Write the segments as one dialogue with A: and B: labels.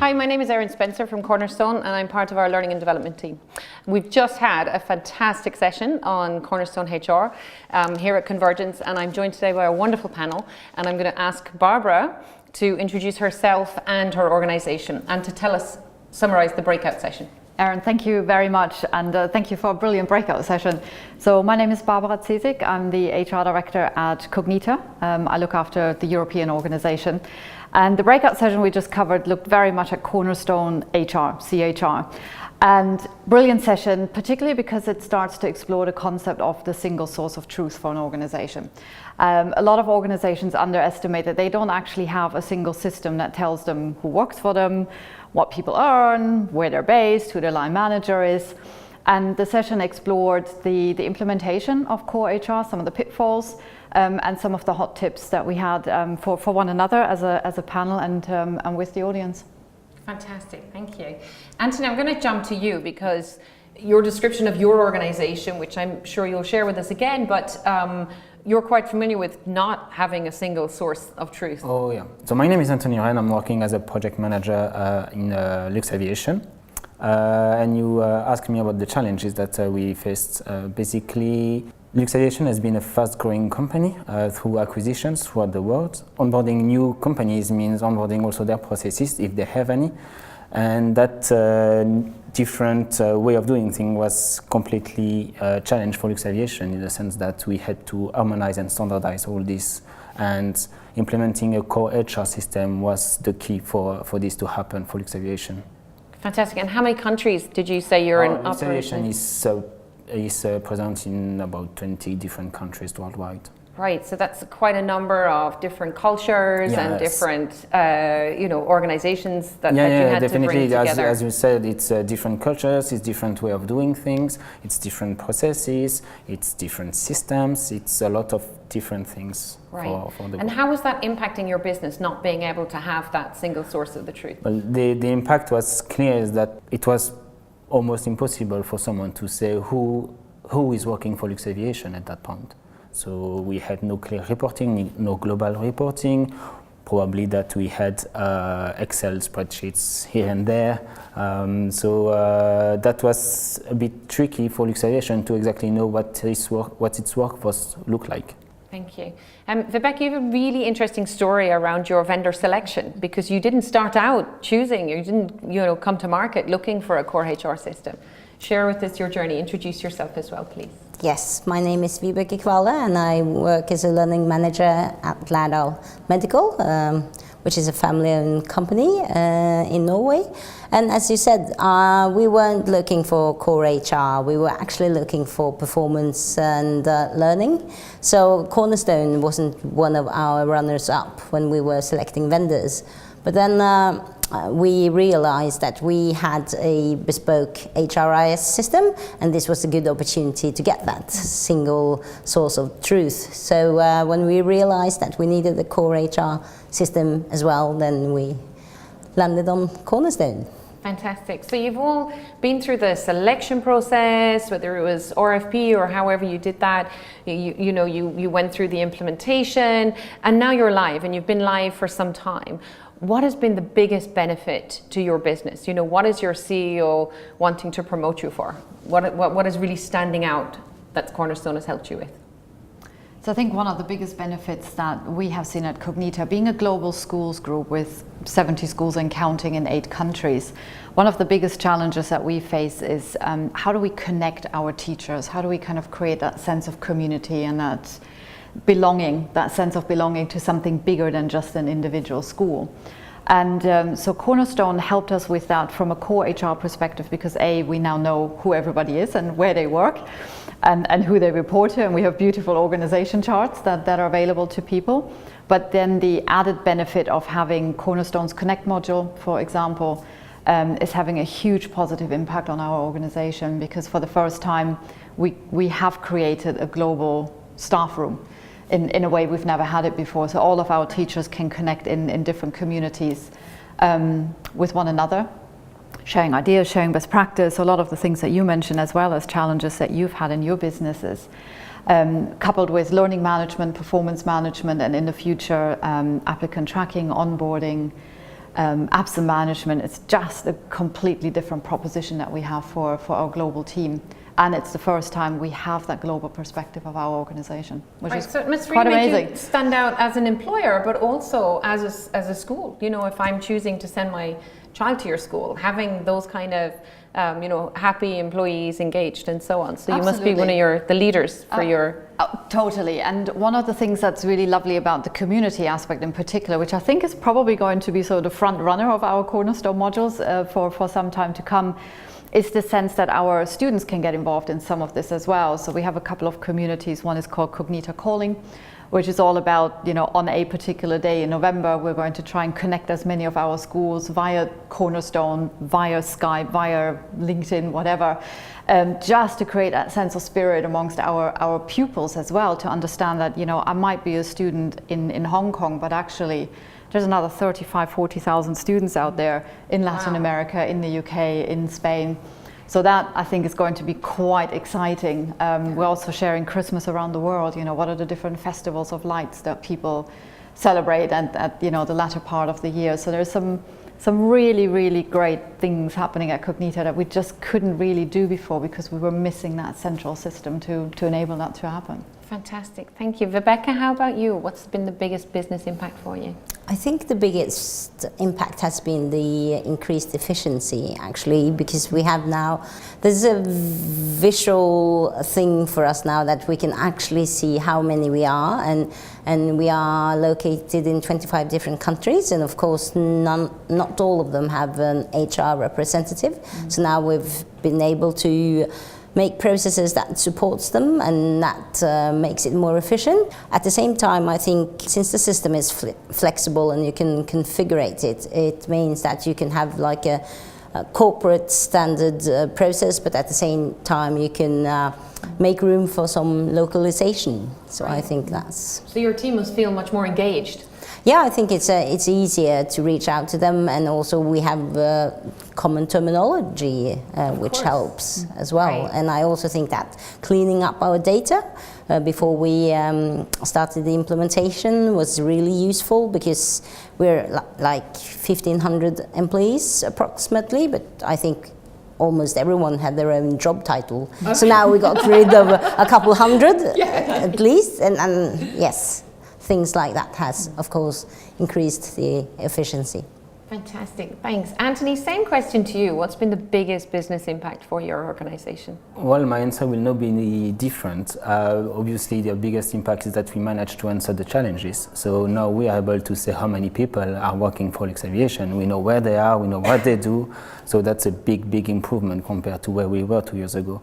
A: Hi, my name is Erin Spencer from Cornerstone and I'm part of our learning and development team. We've just had a fantastic session on Cornerstone HR here at Convergence, and I'm joined today by a wonderful panel, and I'm going to ask Barbara to introduce herself and her organisation and to summarise the breakout session.
B: Erin, thank you very much, and thank you for a brilliant breakout session. So my name is Barbara Zesik. I'm the HR director at Cognita. I look after the European organisation. And the breakout session we just covered looked very much at Cornerstone HR, CHR. And brilliant session, particularly because it starts to explore the concept of the single source of truth for an organisation. A lot of organisations underestimate that they don't actually have a single system that tells them who works for them, what people earn, where they're based, who their line manager is. And the session explored the implementation of core HR, some of the pitfalls, and some of the hot tips that we had for one another as a panel and with the audience.
A: Fantastic, thank you. Anthony, I'm going to jump to you because your description of your organisation, which I'm sure you'll share with us again, but you're quite familiar with not having a single source of truth.
C: Oh yeah. So my name is Anthony Ren. I'm working as a project manager in Luxaviation. And you asked me about the challenges that we faced. Basically, Luxaviation has been a fast-growing company through acquisitions throughout the world. Onboarding new companies means onboarding also their processes, if they have any. And that different way of doing things was completely a challenge for Luxaviation, in the sense that we had to harmonize and standardize all this. And implementing a core HR system was the key for this to happen for Luxaviation.
A: Fantastic. And how many countries did you say you're in operation?
C: Luxaviation is present in about 20 different countries worldwide.
A: Right, so that's quite a number of different cultures and different, organizations that you had to bring together.
C: As you said, it's different cultures, it's different way of doing things, it's different processes, it's different systems, it's a lot of different things.
A: Right. And how was that impacting your business, not being able to have that single source of the truth?
C: Well, the impact was clear, is that it was almost impossible for someone to say who is working for Luxaviation at that point. So we had no clear reporting, no global reporting, probably that we had Excel spreadsheets here and there. So that was a bit tricky for Luxaviation to exactly know what its workforce looked like.
A: Thank you. Vibeke, you have a really interesting story around your vendor selection, because you didn't start out choosing, you didn't come to market looking for a core HR system. Share with us your journey. Introduce yourself as well, please.
D: Yes, my name is Vibeke Kvale and I work as a learning manager at Laerdal Medical, which is a family-owned company in Norway. And as you said, we weren't looking for core HR, we were actually looking for performance and learning. So Cornerstone wasn't one of our runners-up when we were selecting vendors. But then we realized that we had a bespoke HRIS system, and this was a good opportunity to get that single source of truth. So when we realized that we needed a core HR system as well, then we landed on Cornerstone.
A: Fantastic. So you've all been through the selection process, whether it was RFP or however you did that. You went through the implementation, and now you're live, and you've been live for some time. What has been the biggest benefit to your business? What is your CEO wanting to promote you for? What is really standing out that Cornerstone has helped you with?
B: So I think one of the biggest benefits that we have seen at Cognita, being a global schools group with 70 schools and counting in 8 countries, one of the biggest challenges that we face is how do we connect our teachers? How do we kind of create that sense of community and that belonging, that sense of belonging to something bigger than just an individual school? And so Cornerstone helped us with that from a core HR perspective, because we now know who everybody is and where they work and who they report to, and we have beautiful organization charts that are available to people. But then the added benefit of having Cornerstone's Connect module, for example, is having a huge positive impact on our organization, because for the first time we have created a global staff room in a way we've never had it before. So all of our teachers can connect in different communities with one another, sharing ideas, sharing best practice, a lot of the things that you mentioned, as well as challenges that you've had in your businesses, coupled with learning management, performance management, and in the future applicant tracking, onboarding, absence management. It's just a completely different proposition that we have for our global team. And it's the first time we have that global perspective of our organization, which is
A: so it must
B: quite
A: really
B: amazing.
A: make you stand out as an employer, but also as a school. You know, if I'm choosing to send my child to your school, having those kind of happy employees engaged and so on. So you must be one of the leaders for your...
B: Totally. And one of the things that's really lovely about the community aspect in particular, which I think is probably going to be sort of the front runner of our Cornerstone modules for some time to come, is the sense that our students can get involved in some of this as well. So we have a couple of communities. One is called Cognita Calling, which is all about, on a particular day in November, we're going to try and connect as many of our schools via Cornerstone, via Skype, via LinkedIn, whatever, just to create that sense of spirit amongst our pupils as well, to understand that, I might be a student in Hong Kong, but actually there's another 35, 40,000 students out there in Latin America, in the UK, in Spain. So that, I think, is going to be quite exciting. We're also sharing Christmas around the world. What are the different festivals of lights that people celebrate at the latter part of the year. So there's some really, really great things happening at Cognita that we just couldn't really do before because we were missing that central system to enable that to happen.
A: Fantastic, thank you. Vibeke, how about you? What's been the biggest business impact for you?
D: I think the biggest impact has been the increased efficiency, actually, because we have now, there's a visual thing for us now that we can actually see how many we are, and we are located in 25 different countries, and of course not all of them have an HR representative. So now we've been able to make processes that supports them, and that makes it more efficient. At the same time, I think since the system is flexible and you can configure it, it means that you can have like a corporate standard process, but at the same time you can make room for some localization. So I think that's...
A: So your team must feel much more engaged.
D: Yeah, I think it's easier to reach out to them, and also we have common terminology, which helps as well.
A: Right.
D: And I also think that cleaning up our data before we started the implementation was really useful, because we're like 1,500 employees approximately, but I think almost everyone had their own job title. Okay. So now we got rid of a couple hundred at least, and yes. Things like that has, of course, increased the efficiency.
A: Fantastic, thanks. Anthony, same question to you. What's been the biggest business impact for your organization?
C: Well, my answer will not be different. Obviously, the biggest impact is that we managed to answer the challenges. So now we are able to say how many people are working for Luxaviation. We know where they are, we know what they do. So that's a big, big improvement compared to where we were 2 years ago.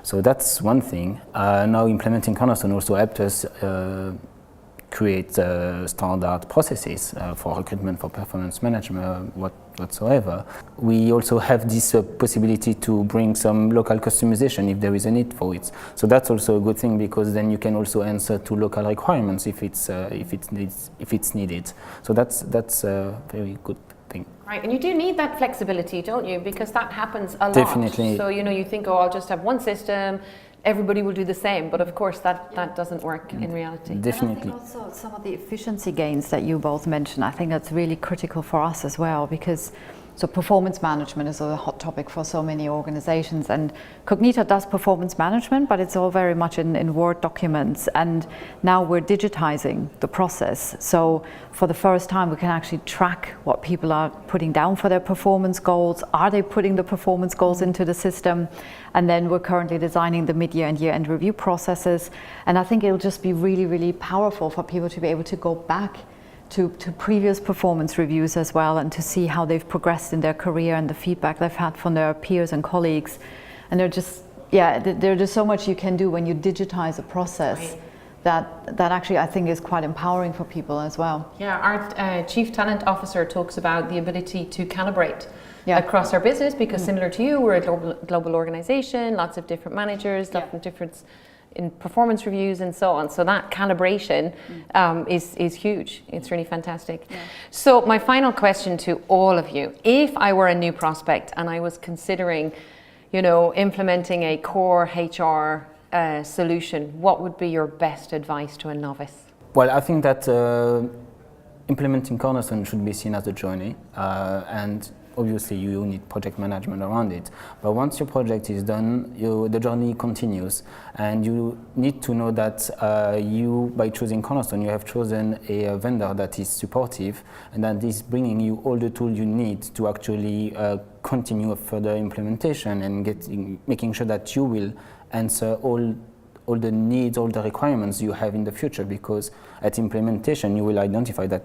C: So that's one thing. Now implementing Cornerstone also helped us create standard processes for recruitment, for performance management, whatsoever. We also have this possibility to bring some local customization if there is a need for it. So that's also a good thing, because then you can also answer to local requirements if it's needed. So that's a very good thing.
A: Right, and you do need that flexibility, don't you? Because that happens a lot.
C: Definitely.
A: So you think, I'll just have one system, everybody will do the same, but of course that doesn't work in reality.
C: Definitely.
B: And I think also some of the efficiency gains that you both mentioned, I think that's really critical for us as well, because performance management is a hot topic for so many organizations, and Cognita does performance management, but it's all very much in Word documents, and now we're digitizing the process. So for the first time we can actually track what people are putting down for their performance goals. Are they putting the performance goals into the system? And then we're currently designing the mid-year and year-end review processes, and I think it'll just be really, really powerful for people to be able to go back to previous performance reviews as well, and to see how they've progressed in their career and the feedback they've had from their peers and colleagues. And there's just so much you can do when you digitize a process. Right. that actually I think is quite empowering for people as well. Yeah,
A: our Chief Talent Officer talks about the ability to calibrate across our business, because similar to you, we're a global organization, lots of different managers, lots of different in performance reviews and so on. So that calibration is huge. It's really fantastic. Yeah. So my final question to all of you, if I were a new prospect and I was considering, implementing a core HR solution, what would be your best advice to a novice?
C: Well, I think that implementing Cornerstone should be seen as a journey, and obviously you need project management around it. But once your project is done, the journey continues, and you need to know that by choosing Cornerstone, you have chosen a vendor that is supportive and that is bringing you all the tools you need to actually continue a further implementation and making sure that you will answer all the needs, all the requirements you have in the future, because at implementation you will identify that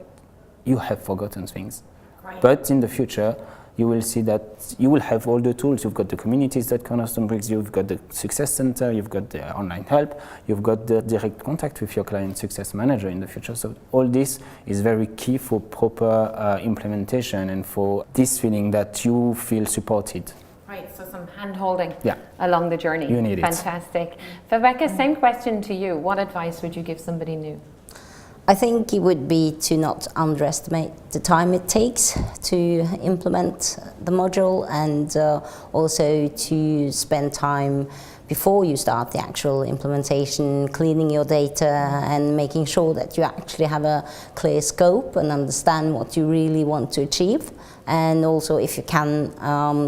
C: you have forgotten things. Right. But in the future, you will see that you will have all the tools. You've got the communities that Cornerstone brings you, you've got the success center, you've got the online help, you've got the direct contact with your client success manager in the future. So all this is very key for proper implementation and for this feeling that you feel supported.
A: Right, so some hand-holding
C: Yeah.
A: along the journey.
C: You need it.
A: Fantastic. Vibeke, same question to you. What advice would you give somebody new?
D: I think it would be to not underestimate the time it takes to implement the module, and also to spend time before you start the actual implementation, cleaning your data and making sure that you actually have a clear scope and understand what you really want to achieve. And also, if you can,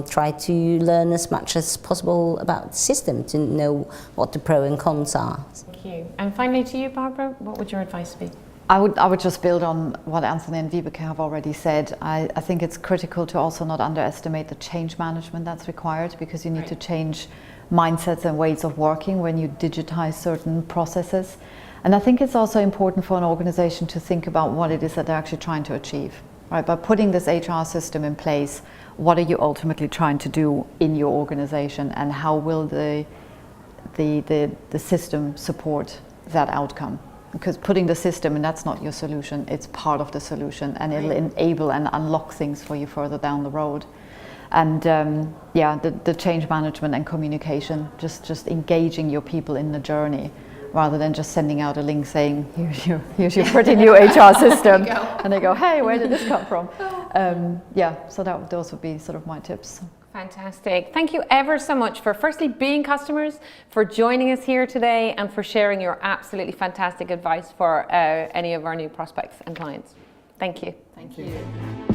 D: try to learn as much as possible about the system to know what the pros and cons are.
A: Thank you. And finally to you, Barbara, what would your advice be?
B: I would just build on what Anthony and Vibeke have already said. I think it's critical to also not underestimate the change management that's required, because you need to change mindsets and ways of working when you digitize certain processes. And I think it's also important for an organization to think about what it is that they're actually trying to achieve. Right? By putting this HR system in place, what are you ultimately trying to do in your organization, and how will the system support that outcome? Because putting the system, and that's not your solution, it's part of the solution, and it'll enable and unlock things for you further down the road. And the change management and communication, just engaging your people in the journey, rather than just sending out a link saying, here's your pretty new HR system, and they go, hey, where did this come from? So those would be sort of my tips.
A: Fantastic. Thank you ever so much for firstly being customers, for joining us here today, and for sharing your absolutely fantastic advice for any of our new prospects and clients. Thank you.
B: Thank you.